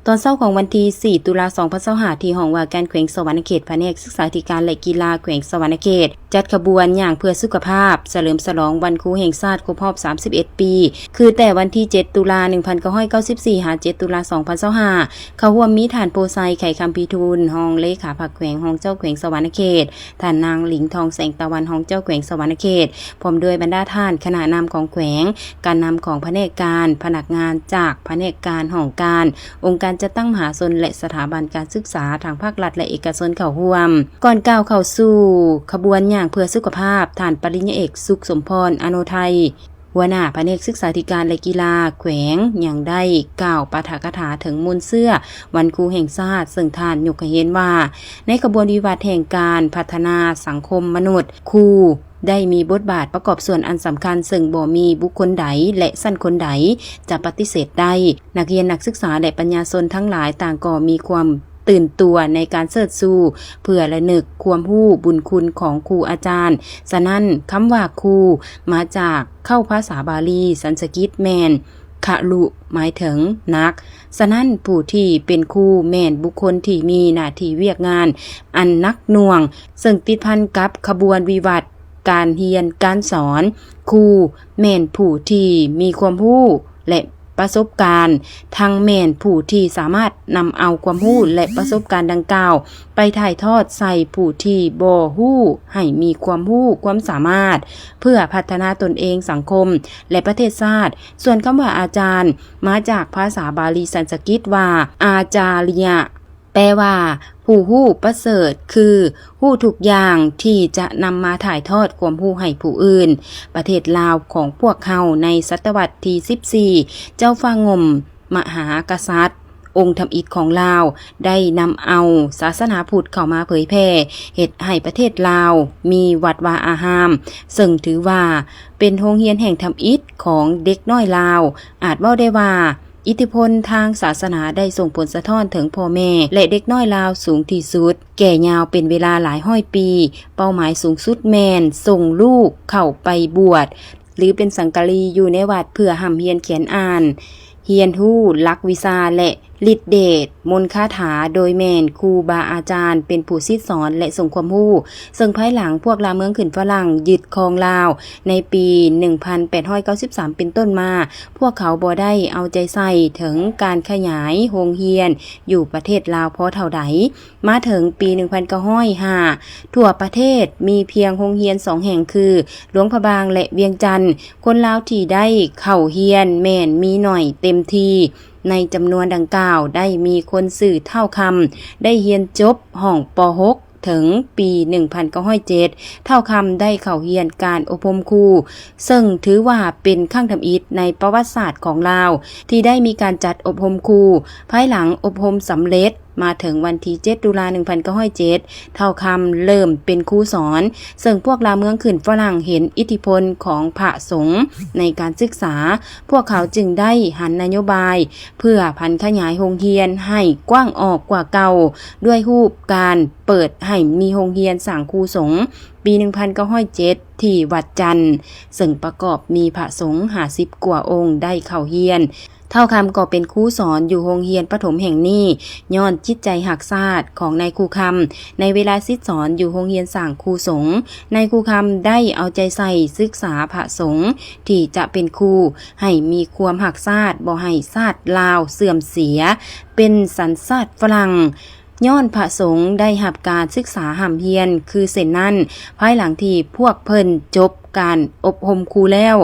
ตอนเช้าของวันที่ 4 ตุลาคม 2025 ที่ห้องว่าการแขวงสวรรณเขตแผนกศึกษาธิการและกีฬาแขวงสวรรณเขตจัดขบวนอย่างเพื่อสุขภาพเฉลิมฉลองวันครูแห่งชาติครบรอบ 31 ปี คือแต่วันที่ 7 ตุลาคม 1994 หา 7 ตุลาคม 2025 เขาร่วมมีฐานโพไซไข่คำพีทูลห้องเลขาผักแขวงห้องเจ้าแขวงสวรรณเขตท่านนางหลิงทองแสงตะวันห้องเจ้าแขวงสวรรณเขตพร้อมด้วยบรรดาท่านคณะนำของแขวงการนำของแผนกการพนักงานจากแผนกการห้องการองค์การจัดตั้งมหาชนและสถาบันการศึกษาทางภาครัฐและเอกชนเข้าร่วมก่อนก้าวเข้าสู่ขบวนอย่างเพื่อสุขภาพท่านปริญญาเอกสุขสมพรอโนไทยหัวหน้าแผนกศึกษาธิการและกีฬาแขวงอย่างได้กล่าวปาฐกถาถึงมูลเสื้อวันครูแห่งชาติซึ่งท่านยกให้เห็นว่าในขบวนวิวัฒน์แห่งการพัฒนาสังคมมนุษย์ครูได้มีบทบาทประกอบส่วนอันสำคัญซึ่งบ่มีบุคคลใดและสั้นคนใดจะปฏิเสธได้นักเรียนนักศึกษาและปัญญาชนทั้งหลายต่างก็มีความตื่นตัวในการเสิร์ชสู้เพื่อระลึกความรู้บุญคุณของครูอาจารย์ฉะนั้นคำว่าครูมาจากเข้าภาษาบาลีสันสกฤตแม่นขะลุหมายถึงนักฉะนั้นผู้ที่เป็นครูแม่นบุคคลที่มีหน้าที่เวียกงานอันนักหน่วงซึ่งติดพันกับขบวนวิวัฒน์การเรียนการสอนครูแม่นผู้ที่มีความรู้และประสบการณ์ทั้งแม่นผู้ที่สามารถนำเอาความรู้และประสบการณ์ดังกล่าวไปถ่ายทอดใส่ผู้ที่บ่รู้ให้มีความรู้ความสามารถเพื่อพัฒนาตนเองสังคมและประเทศชาติส่วนคำว่าอาจารย์มาจากภาษาบาลีสันสกฤตว่าอาจาริยะแปลว่าผู้รู้ประเสริฐคือรู้ทุกอย่างที่จะนำมาถ่ายทอดความรู้ให้ผู้อื่นประเทศลาวของพวกเขาในศตวรรษที่ 14เจ้าฟ้างมมหากษัตริย์องค์ธรรมอิฐของลาวได้นำเอาศาสนาพุทธเข้ามาเผยแพร่เฮ็ดให้ประเทศลาวมีวัดวาอารามซึ่งถือว่าเป็นโรงเรียนแห่งธรรมอิฐของเด็กน้อยลาวอาจเว้าได้ว่าอิทธิพลทางศาสนาได้ส่งผลสะท้อนถึงพ่อแม่และเด็กน้อยลาวสูงที่สุดแก่ยาวเป็นเวลาหลายร้อยปีเป้าหมายสูงสุดแม่นส่งลูกเข้าไปบวชหรือเป็นสังกะรีอยู่ในวัดเพื่อหำเรียนเขียนอ่านเรียนรู้หลักวิชาและฤทธิเดชมนต์คาถาโดยแม่นครูบาอาจารย์เป็นผู้ศิษย์สอนและส่งความรู้ซึ่งภายหลังพวกลาวเมืองขึ้นฝรั่งยึดครองลาวในปี 1893 เป็นต้นมาพวกเขาบ่ได้เอาใจใส่ถึงการขยายโรงเรียนอยู่ประเทศลาวพอเท่าใดมาถึงปี 1905ทั่วประเทศมีเพียงโรงเรียน2แห่งคือหลวงพระบางและเวียงจันทน์คนลาวที่ได้เข้าเรียนแม่นมีหน่อยเต็มทีในจำนวนดังกล่าวได้มีคนสื่อเท่าคำได้เรียนจบห้องป .6 ถึงปี 1907 เท่าคำได้เข้าเรียนการอบรมครูซึ่งถือว่าเป็นครั้งทำอิฐในประวัติศาสตร์ของลาวที่ได้มีการจัดอบรมครูภายหลังอบรมสำเร็จมาถึงวันที่ 7 ตุลาคม 1907 เท่าคำเริ่มเป็นครูสอนซึ่งพวกลาวเมืองขึ้นฝรั่งเห็นอิทธิพลของพระสงฆ์ในการศึกษาพวกเขาจึงได้หันนโยบายเพื่อพันขยายโรงเรียนให้กว้างออกกว่าเก่าด้วยรูปการเปิดให้มีโรงเรียนสร้างครูสงฆ์ปี 1907 ที่วัดจันทร์ซึ่งประกอบมีพระสงฆ์50 กว่าองค์ได้เข้าเรียนเท่าคำก็เป็นครูสอนอยู่โรงเรียนประถมแห่งนี้ย้อนจิตใจหักษาดของนายครูคำในเวลาศิษย์สอนอยู่โรงเรียนสร้างครูสงฆ์นายครูคำได้เอาใจใส่ศึกษาพระสงฆ์ที่จะเป็นครูให้มีความหักษาดบ่ให้ชาติลาวเสื่อมเสียเป็นสัญชาติฝรั่งย้อนพระสงฆ์ได้รับการศึกษาห่ำเฮียนคือเส้นนั้นภายหลังที่พวกเพิ่นจบการอบรมครูแล้ว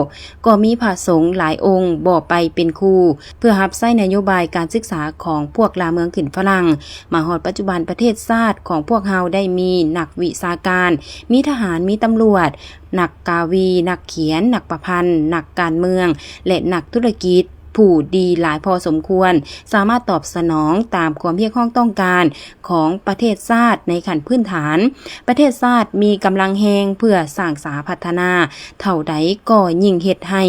ก็มีพระสงฆ์หลายองค์บ่ไปเป็นครูเพื่อรับใช้นโยบายการศึกษาของพวกลาวเมืองขึ้นฝรั่งมาฮอดปัจจุบันประเทศชาติของพวกเฮาได้มีนักวิชาการมีทหารมีตำรวจนักกาวีนักเขียนนักประพันธ์นักการเมืองและนักธุรกิจผู้ดีหลายพอสมควรสามารถตอบสนองตามความเรียกร้องต้องการของประเทศชาติในขั้นพื้นฐานประเทศชาติมีกำลังแฮงเพื่อสร้างสาพัฒนาเท่าใดก็ยิ่งเฮ็ดให้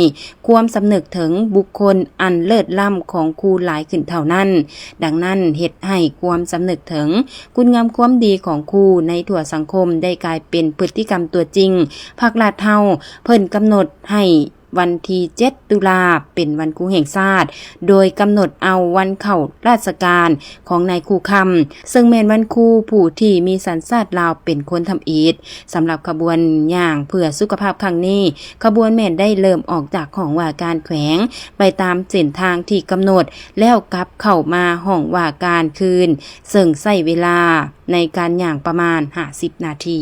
ความสำนึกถึงบุคคลอันเลิศล้ำของครูหลายขึ้นเท่านั้นดังนั้นเฮ็ดให้ความสำนึกถึงคุณงามความดีของครูในทั่วสังคมได้กลายเป็นพฤติกรรมตัวจริงภาครัฐเฮาเพิ่นกำหนดให้ วันที่7ตุลาเป็นวันครูแห่งชาติโดยกำหนดเอาวันเข้าราชการของนายครูคำซึ่งแม่นวันครูผู้ที่มีสัญชาติลาวเป็นคนทำอิฐสำหรับขบวนย่างเพื่อสุขภาพครั้งนี้ขบวนแม่นได้เริ่มออกจากของว่าการแขวงไปตามเส้นทางที่กำหนดแล้วกลับเข้ามาห้องว่าการคืนซึ่งใช้เวลาในการย่างประมาณ50นาที